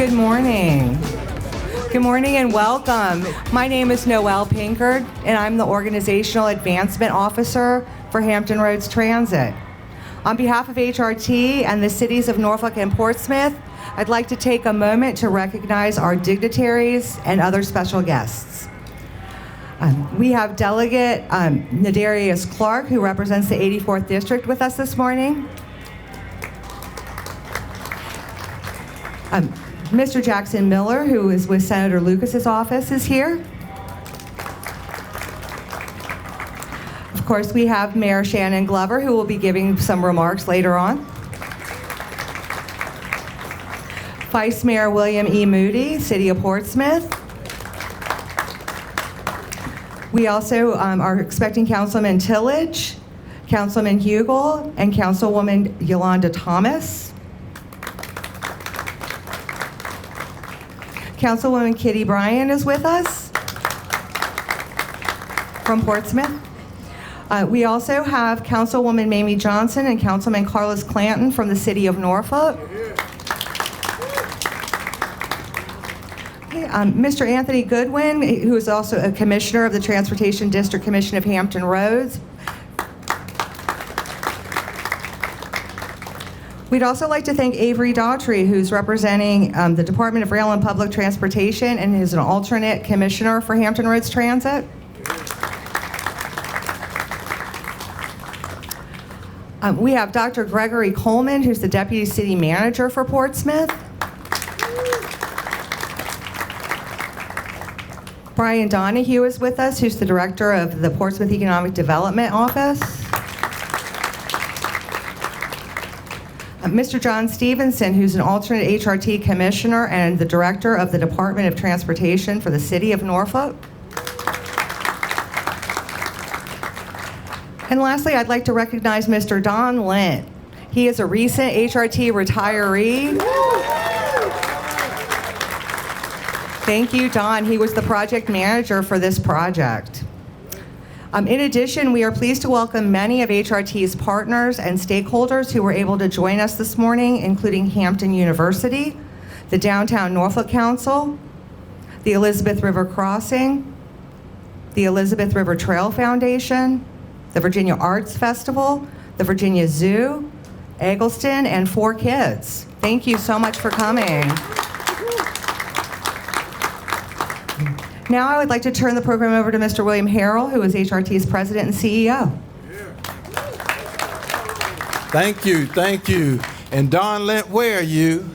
Good morning. Good morning and welcome. My name is Noelle Pinkard, and I'm the Organizational Advancement Officer for Hampton Roads Transit. On behalf of HRT and the cities of Norfolk and Portsmouth, I'd like to take a moment to recognize our dignitaries and other special guests. We have Delegate Nadarius Clark, who represents the 84th District, with us this morning. Mr. Jackson Miller, who is with Senator Lucas's office, is here. Of course, we have Mayor Shannon Glover, who will be giving some remarks later on. Vice Mayor William E. Moody, City of Portsmouth. We also are expecting Councilman Tillage, Councilman Hugel, and Councilwoman Yolanda Thomas. Councilwoman Kitty Bryan is with us from Portsmouth. We also have Councilwoman Mamie Johnson and Councilman Carlos Clanton from the City of Norfolk. Mr. Anthony Goodwin, who is also a commissioner of the Transportation District Commission of Hampton Roads. We'd also like to thank Avery Daughtry, who's representing the Department of Rail and Public Transportation and is an alternate commissioner for Hampton Roads Transit. We have Dr. Gregory Coleman, who's the Deputy City Manager for Portsmouth. Brian Donahue is with us, who's the Director of the Portsmouth Economic Development Office. Mr. John Stevenson, who's an alternate HRT Commissioner and the Director of the Department of Transportation for the City of Norfolk. And lastly, I'd like to recognize Mr. Don Lent. He is a recent HRT retiree. Thank you, Don. He was the project manager for this project. In addition, we are pleased to welcome many of HRT's partners and stakeholders who were able to join us this morning, including Hampton University, the Downtown Norfolk Council, the Elizabeth River Crossing, the Elizabeth River Trail Foundation, the Virginia Arts Festival, the Virginia Zoo, Eggleston, and 4Kids. Thank you so much for coming. Now I would like to turn the program over to Mr. William Harrell, who is HRT's President and CEO. Thank you. And Don Lent, where are you?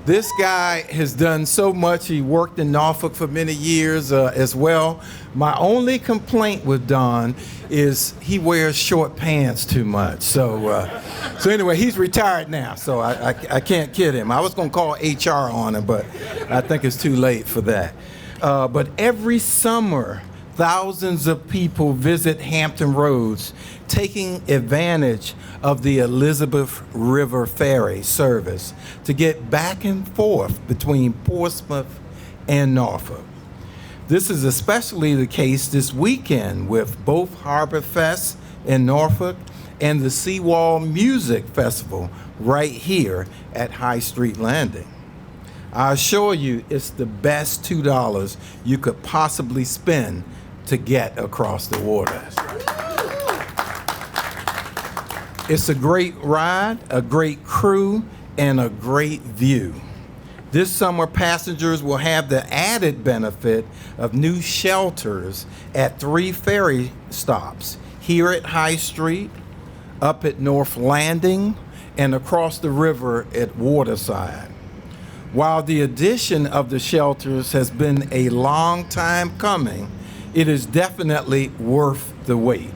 This guy has done so much. He worked in Norfolk for many years as well. My only complaint with Don is he wears short pants too much. So anyway, he's retired now, so I can't kid him. I was going to call HR on him, but I think it's too late for that. But every summer, thousands of people visit Hampton Roads, taking advantage of the Elizabeth River Ferry service to get back and forth between Portsmouth and Norfolk. This is especially the case this weekend with both Harbor Fest in Norfolk and the Seawall Music Festival right here at High Street Landing. I assure you, it's the best $2 you could possibly spend to get across the water. It's a great ride, a great crew, and a great view. This summer, passengers will have the added benefit of new shelters at 3 ferry stops, here at High Street, up at North Landing, and across the river at Waterside. While the addition of the shelters has been a long time coming, it is definitely worth the wait.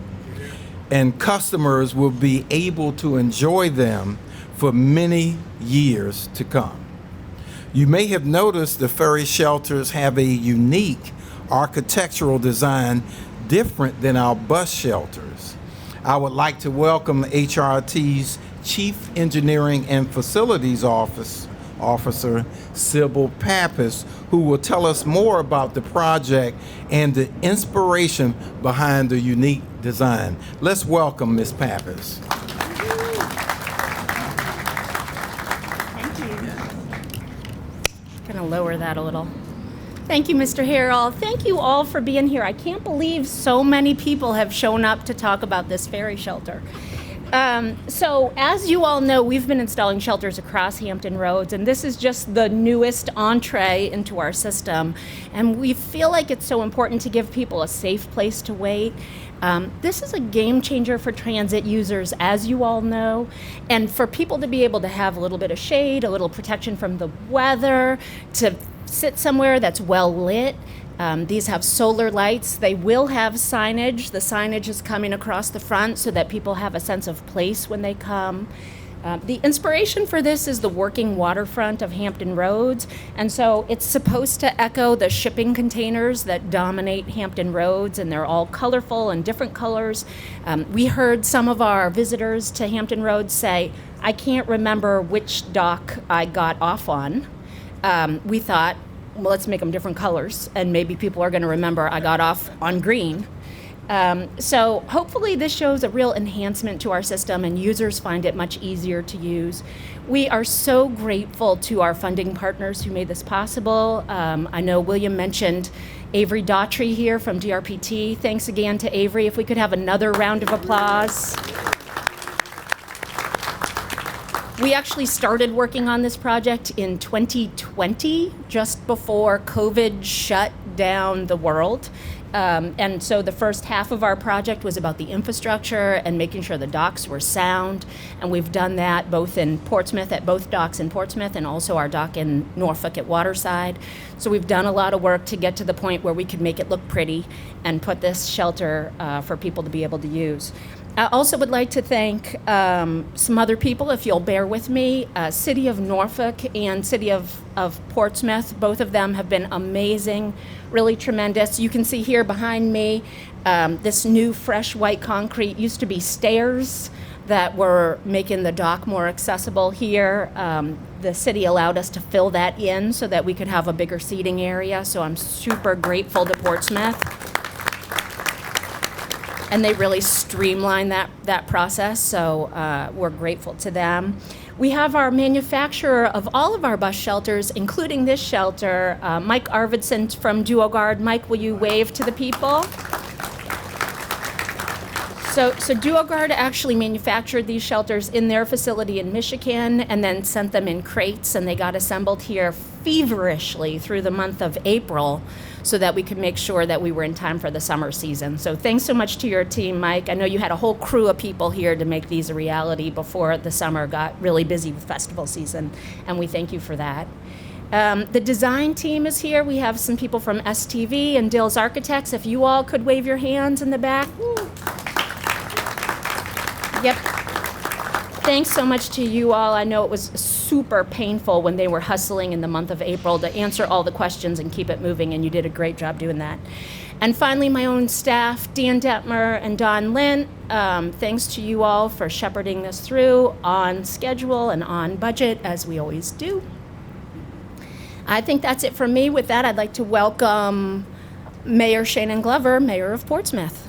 And customers will be able to enjoy them for many years to come. You may have noticed the ferry shelters have a unique architectural design different than our bus shelters. I would like to welcome HRT's Chief Engineering and Facilities Officer, Sybil Pappas, who will tell us more about the project and the inspiration behind the unique design. Let's welcome Ms. Pappas. Thank you. Can going to lower that a little. Thank you, Mr. Harrell. Thank you all for being here. I can't believe so many people have shown up to talk about this ferry shelter. So as you all know, we've been installing shelters across Hampton Roads, and this is just the newest entree into our system. And we feel like it's so important to give people a safe place to wait. This is a game changer for transit users, as you all know, and for people to be able to have a little bit of shade, a little protection from the weather, to sit somewhere that's well lit. These have solar lights. They will have signage. The signage is coming across the front so that people have a sense of place when they come. The inspiration for this is the working waterfront of Hampton Roads, and so it's supposed to echo the shipping containers that dominate Hampton Roads, and they're all colorful and different colors. We heard some of our visitors to Hampton Roads say, "I can't remember which dock I got off on." We thought, well, let's make them different colors, and maybe people are going to remember I got off on green. So hopefully this shows a real enhancement to our system, and users find it much easier to use. We are so grateful to our funding partners who made this possible. I know William mentioned Avery Daughtry here from DRPT. Thanks again to Avery. If we could have another round of applause. We actually started working on this project in 2020, just before COVID shut down the world. And so the first half of our project was about the infrastructure and making sure the docks were sound. And we've done that both in Portsmouth, at both docks in Portsmouth, and also our dock in Norfolk at Waterside. So we've done a lot of work to get to the point where we could make it look pretty and put this shelter for people to be able to use. I also would like to thank some other people, if you'll bear with me. City of Norfolk and City of Portsmouth, both of them have been amazing, really tremendous. You can see here behind me, this new fresh white concrete used to be stairs that were making the dock more accessible here. The city allowed us to fill that in so that we could have a bigger seating area, so I'm super grateful to Portsmouth. And they really streamlined that process, so we're grateful to them. We have our manufacturer of all of our bus shelters, including this shelter, Mike Arvidsson from DuoGuard. Mike, will you wave to the people? So DuoGuard actually manufactured these shelters in their facility in Michigan and then sent them in crates, and they got assembled here feverishly through the month of April so that we could make sure that we were in time for the summer season. So thanks so much to your team, Mike. I know you had a whole crew of people here to make these a reality before the summer got really busy with festival season, and we thank you for that. The design team is here. We have some people from STV and Dill's Architects. If you all could wave your hands in the back. Woo. Yep. Thanks so much to you all. I know it was super painful when they were hustling in the month of April to answer all the questions and keep it moving, and you did a great job doing that. And finally, my own staff, Dan Detmer and Don Lint, thanks to you all for shepherding this through on schedule and on budget, as we always do. I think that's it from me. With that, I'd like to welcome Mayor Shannon Glover, Mayor of Portsmouth.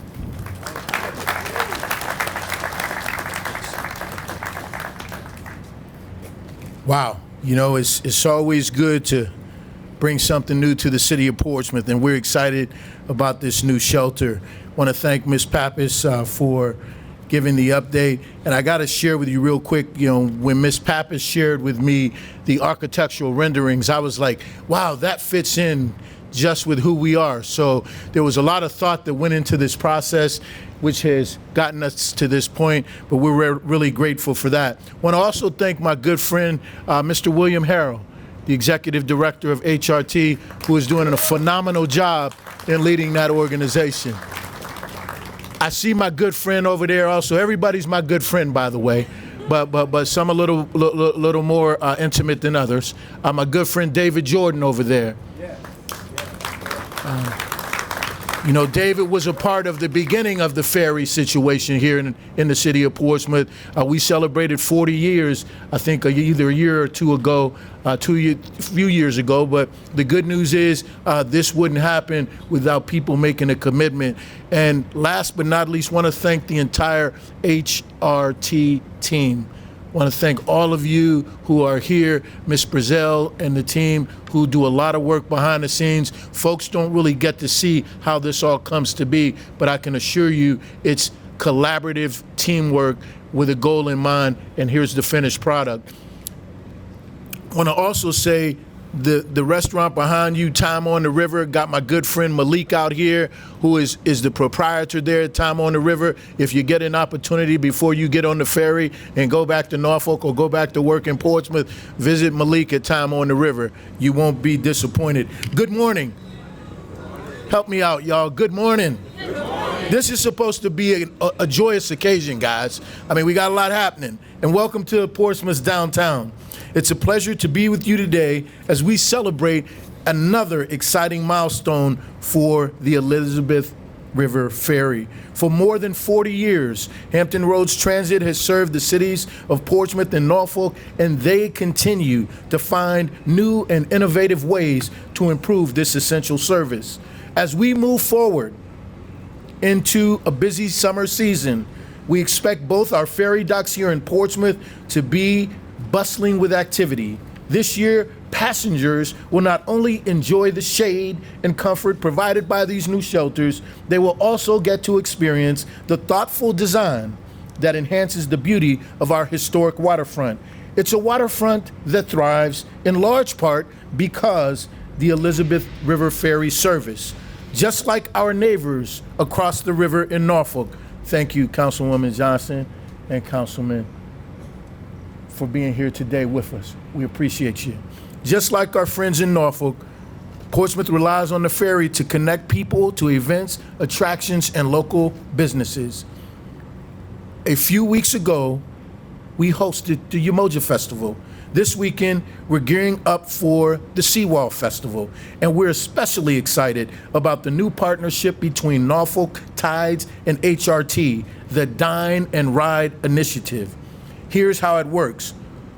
Wow, you know, it's always good to bring something new to the city of Portsmouth, and we're excited about this new shelter. I want to thank Ms. Pappas for giving the update, and I got to share with you real quick, you know, when Ms. Pappas shared with me the architectural renderings, I was like, wow, that fits in just with who we are. So there was a lot of thought that went into this process, which has gotten us to this point, but we're really grateful for that. I want to also thank my good friend, Mr. William Harrell, the Executive Director of HRT, who is doing a phenomenal job in leading that organization. I see my good friend over there also. Everybody's my good friend, by the way, but some a little more intimate than others. My good friend David Jordan over there. You know, David was a part of the beginning of the ferry situation here in the city of Portsmouth. We celebrated 40 years, I think either a year or two ago, a few years ago. But the good news is this wouldn't happen without people making a commitment. And last but not least, want to thank the entire HRT team. I want to thank all of you who are here, Ms. Brazell and the team who do a lot of work behind the scenes. Folks don't really get to see how this all comes to be, but I can assure you it's collaborative teamwork with a goal in mind, and here's the finished product. I want to also say the restaurant behind you, Time on the River, got my good friend Malik out here, who is the proprietor there at Time on the River. If you get an opportunity before you get on the ferry and go back to Norfolk or go back to work in Portsmouth, visit Malik at Time on the River. You won't be disappointed. Good morning. Help me out, y'all. Good morning. Good morning. This is supposed to be a joyous occasion, guys. I mean, we got a lot happening. And welcome to Portsmouth's downtown. It's a pleasure to be with you today as we celebrate another exciting milestone for the Elizabeth River Ferry. For more than 40 years, Hampton Roads Transit has served the cities of Portsmouth and Norfolk, and they continue to find new and innovative ways to improve this essential service. As we move forward into a busy summer season, we expect both our ferry docks here in Portsmouth to be bustling with activity. This year, passengers will not only enjoy the shade and comfort provided by these new shelters, they will also get to experience the thoughtful design that enhances the beauty of our historic waterfront. It's a waterfront that thrives in large part because the Elizabeth River Ferry service, just like our neighbors across the river in Norfolk. Thank you, Councilwoman Johnson and Councilman, for being here today with us. We appreciate you. Just like our friends in Norfolk, Portsmouth relies on the ferry to connect people to events, attractions, and local businesses. A few weeks ago, we hosted the Umoja Festival. This weekend, we're gearing up for the Seawall Festival, and we're especially excited about the new partnership between Norfolk, Tides, and HRT, the Dine and Ride Initiative. Here's how it works.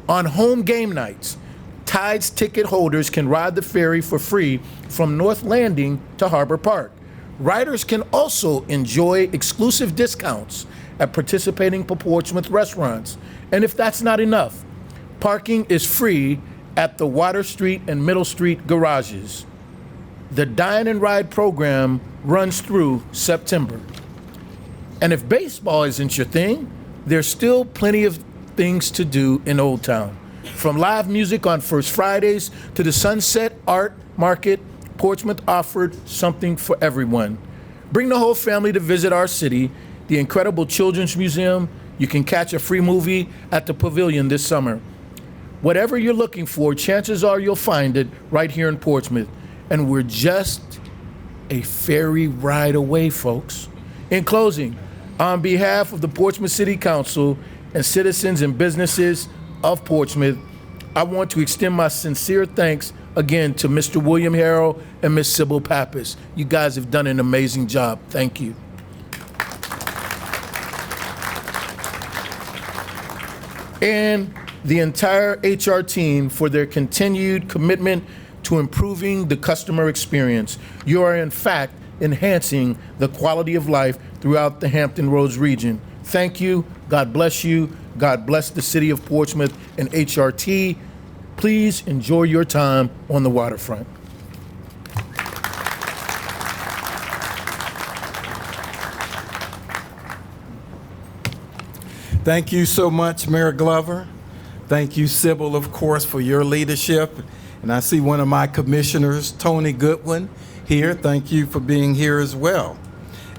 On home game nights, Tides ticket holders can ride the ferry for free from North Landing to Harbor Park. Riders can also enjoy exclusive discounts at participating Portsmouth restaurants. And if that's not enough, parking is free at the Water Street and Middle Street garages. The Dine and Ride program runs through September. And if baseball isn't your thing, there's still plenty of things to do in Old Town. From live music on First Fridays to the Sunset Art Market, Portsmouth offered something for everyone. Bring the whole family to visit our city, the incredible Children's Museum. You can catch a free movie at the Pavilion this summer. Whatever you're looking for, chances are you'll find it right here in Portsmouth. And we're just a ferry ride away, folks. In closing, on behalf of the Portsmouth City Council and citizens and businesses of Portsmouth, I want to extend my sincere thanks again to Mr. William Harrell and Ms. Sybil Pappas. You guys have done an amazing job. Thank you. And the entire HR team for their continued commitment to improving the customer experience. You are, in fact, enhancing the quality of life throughout the Hampton Roads region. Thank you. God bless you. God bless the city of Portsmouth and HRT. Please enjoy your time on the waterfront. Thank you so much, Mayor Glover. Thank you, Sybil, of course, for your leadership. And I see one of my commissioners, Tony Goodwin, here. Thank you for being here as well.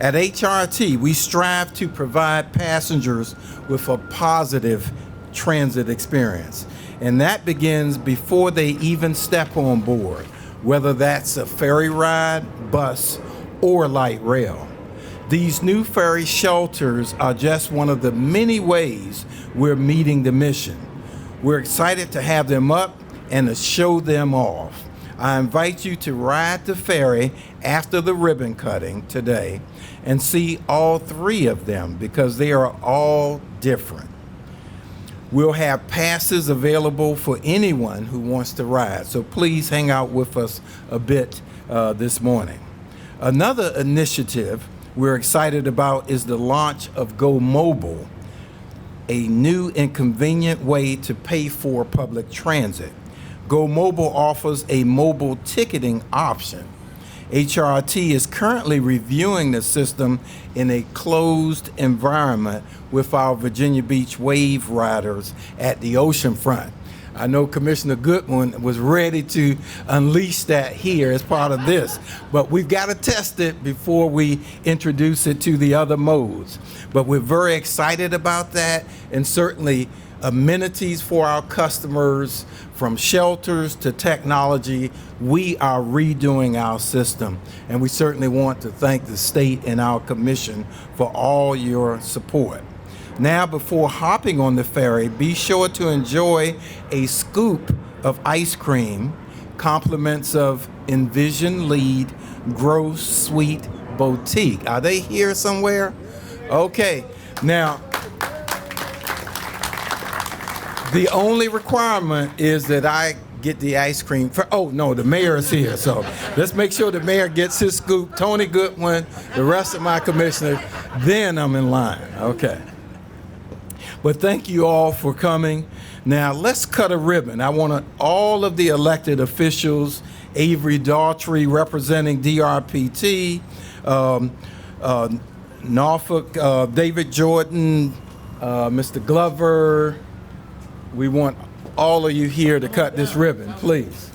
At HRT, we strive to provide passengers with a positive transit experience. And that begins before they even step on board, whether that's a ferry ride, bus, or light rail. These new ferry shelters are just one of the many ways we're meeting the mission. We're excited to have them up and to show them off. I invite you to ride the ferry after the ribbon cutting today and see all three of them because they are all different. We'll have passes available for anyone who wants to ride, so please hang out with us a bit this morning. Another initiative we're excited about is the launch of Go Mobile, a new and convenient way to pay for public transit. Go Mobile offers a mobile ticketing option. HRT is currently reviewing the system in a closed environment with our Virginia Beach wave riders at the oceanfront. I know Commissioner Goodwin was ready to unleash that here as part of this, but we've got to test it before we introduce it to the other modes. But we're very excited about that, and certainly amenities for our customers, from shelters to technology. We are redoing our system, and we certainly want to thank the state and our commission for all your support. Now, before hopping on the ferry, be sure to enjoy a scoop of ice cream, compliments of Envision Lead Grow Sweet Boutique. Are they here somewhere? Okay. Now, the only requirement is that I get the ice cream. Oh, no, the mayor is here. So let's make sure the mayor gets his scoop, Tony Goodwin, the rest of my commissioners. Then I'm in line. Okay. But thank you all for coming. Now, let's cut a ribbon. I want all of the elected officials, Avery Daughtry representing DRPT, Norfolk, David Jordan, Mr. Glover. We want all of you here to cut this ribbon, please.